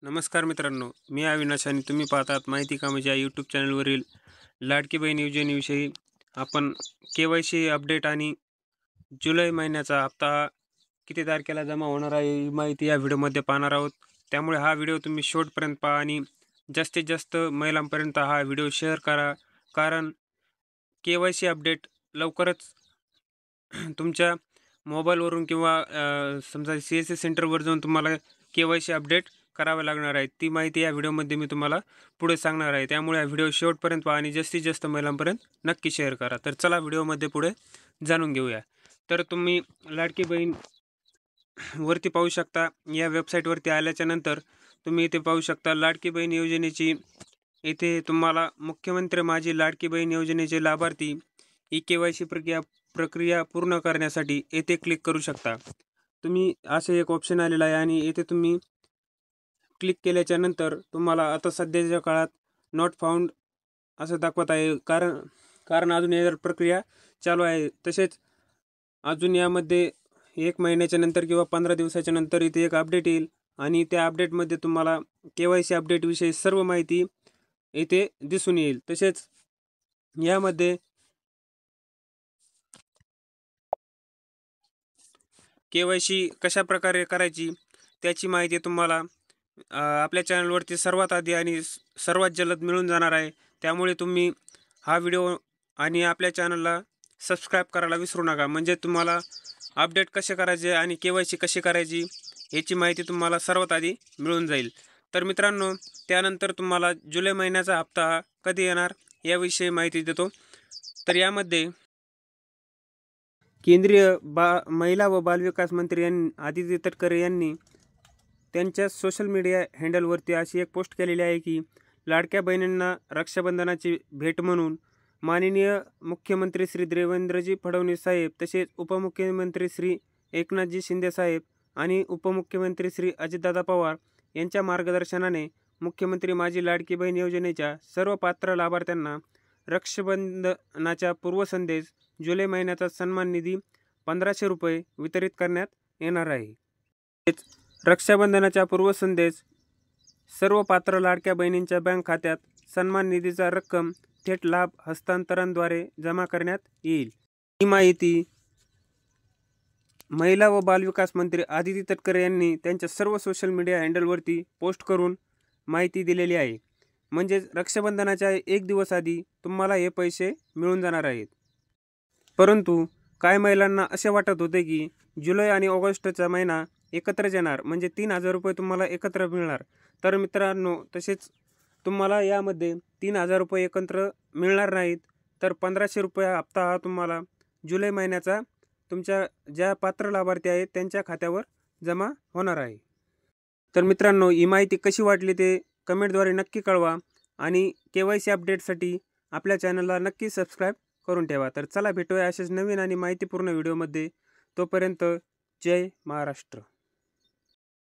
नमस्कार मित्रांनो, मी अविनाश आणि तुम्ही पाहतात माहिती कामाची या यूट्यूब चॅनलवरील लाडकी बहीण योजनेविषयी आपण के-वाय-सी अपडेट आणि जुलै महिन्याचा हप्ता किती तारखेला जमा होणार आहे ही माहिती या व्हिडिओमध्ये पाहणार आहोत. त्यामुळे हा व्हिडिओ तुम्ही शेवटपर्यंत पहा आणि जास्तीत जास्त महिलांपर्यंत हा व्हिडिओ शेअर करा. कारण के-वाय-सी अपडेट लवकरच तुमच्या मोबाईलवरून किंवा समजा सी-एस-सी सेंटरवर जाऊन तुम्हाला के-वाय-सी अपडेट करावे लागणार आहे. ती माहिती या व्हिडिओमध्ये मी तुम्हाला पुढे सांगणार आहे. त्यामुळे हा व्हिडिओ शेवटपर्यंत पहा आणि जास्तीत जास्त महिलांपर्यंत नक्की शेअर करा. तर चला व्हिडिओमध्ये पुढे जाणून घेऊया. तर तुम्ही लाडकी बहीण वरती पाहू शकता. या वेबसाईटवरती आल्याच्यानंतर तुम्ही इथे पाहू शकता लाडकी बहीण योजनेची. इथे तुम्हाला मुख्यमंत्री माझी लाडकी बहीण योजनेचे लाभार्थी ई-के-वाय-सी प्रक्रिया पूर्ण करण्यासाठी येथे क्लिक करू शकता. तुम्ही असे एक ऑप्शन आलेला आहे आणि येथे तुम्ही क्लिक केल्याच्या नंतर तुम्हाला आता सध्याच्या काळात नॉट फाउंड असं दाखवत आहे. कारण अजून यावर प्रक्रिया चालू आहे. तसेच अजून यामध्ये 1 महिन्याच्या नंतर किंवा 15 दिवसाच्या नंतर इथे एक अपडेट येईल आणि त्या अपडेटमध्ये तुम्हाला के-वाय-सी अपडेटविषयी सर्व माहिती इथे दिसून येईल. तसेच यामध्ये के-वाय-सी कशाप्रकारे करायची त्याची माहिती तुम्हाला आपल्या चॅनलवरती सर्वात आधी आणि सर्वात जलद मिळून जाणार आहे. त्यामुळे तुम्ही हा व्हिडिओ आणि आपल्या चॅनलला सबस्क्राईब करायला विसरू नका. म्हणजे तुम्हाला अपडेट कसे करायचे आणि के-वाय-सी कशी करायची याची माहिती तुम्हाला सर्वात आधी मिळून जाईल. तर मित्रांनो, त्यानंतर तुम्हाला जुलै महिन्याचा हप्ता कधी येणार याविषयी माहिती देतो. तर यामध्ये केंद्रीय महिला व बालविकास मंत्री आदिती तटकरे यांनी त्यांच्या सोशल मीडिया हँडलवरती अशी एक पोस्ट केलेली आहे की लाडक्या बहिणींना रक्षाबंधनाची भेट म्हणून माननीय मुख्यमंत्री श्री देवेंद्रजी फडणवीस साहेब, तसेच उपमुख्यमंत्री श्री एकनाथजी शिंदे साहेब आणि उपमुख्यमंत्री श्री अजितदादा पवार यांच्या मार्गदर्शनाने मुख्यमंत्री माझी लाडकी बहीण योजनेच्या सर्व पात्र लाभार्थ्यांना रक्षाबंधनाच्या पूर्वसंध्येस जुलै महिन्याचा सन्मान निधी 1500 रुपये वितरित करण्यात येणार आहे. रक्षाबंधनाच्या पूर्वसंध्येस सर्व पात्र लाडक्या बहिणींच्या बँक खात्यात सन्मान निधीचा रक्कम थेट लाभ हस्तांतरणाद्वारे जमा करण्यात येईल. ही माहिती महिला व बालविकास मंत्री आदिती तटकरे यांनी त्यांच्या सर्व सोशल मीडिया हँडलवरती पोस्ट करून माहिती दिलेली आहे. म्हणजेच रक्षाबंधनाच्या 1 दिवस आधी तुम्हाला हे पैसे मिळून जाणार आहेत. परंतु काही महिलांना असे वाटत होते की जुलै आणि ऑगस्टचा महिना एकत्रच येणार, म्हणजे 3000 रुपये तुम्हाला एकत्र मिळणार. तर मित्रांनो, तसेच तुम्हाला यामध्ये 3000 रुपये एकत्र मिळणार नाहीत. तर 1500 रुपये हप्ता हा तुम्हाला जुलै महिन्याचा तुमच्या ज्या पात्र लाभार्थी आहेत त्यांच्या खात्यावर जमा होणार आहे. तर मित्रांनो, ही माहिती कशी वाटली ते कमेंटद्वारे नक्की कळवा आणि के-वाय-सी अपडेटसाठी आपल्या चॅनलला नक्की सबस्क्राईब करून ठेवा. तर चला भेटूया असेच नवीन आणि माहितीपूर्ण व्हिडिओमध्ये. तोपर्यंत जय महाराष्ट्र.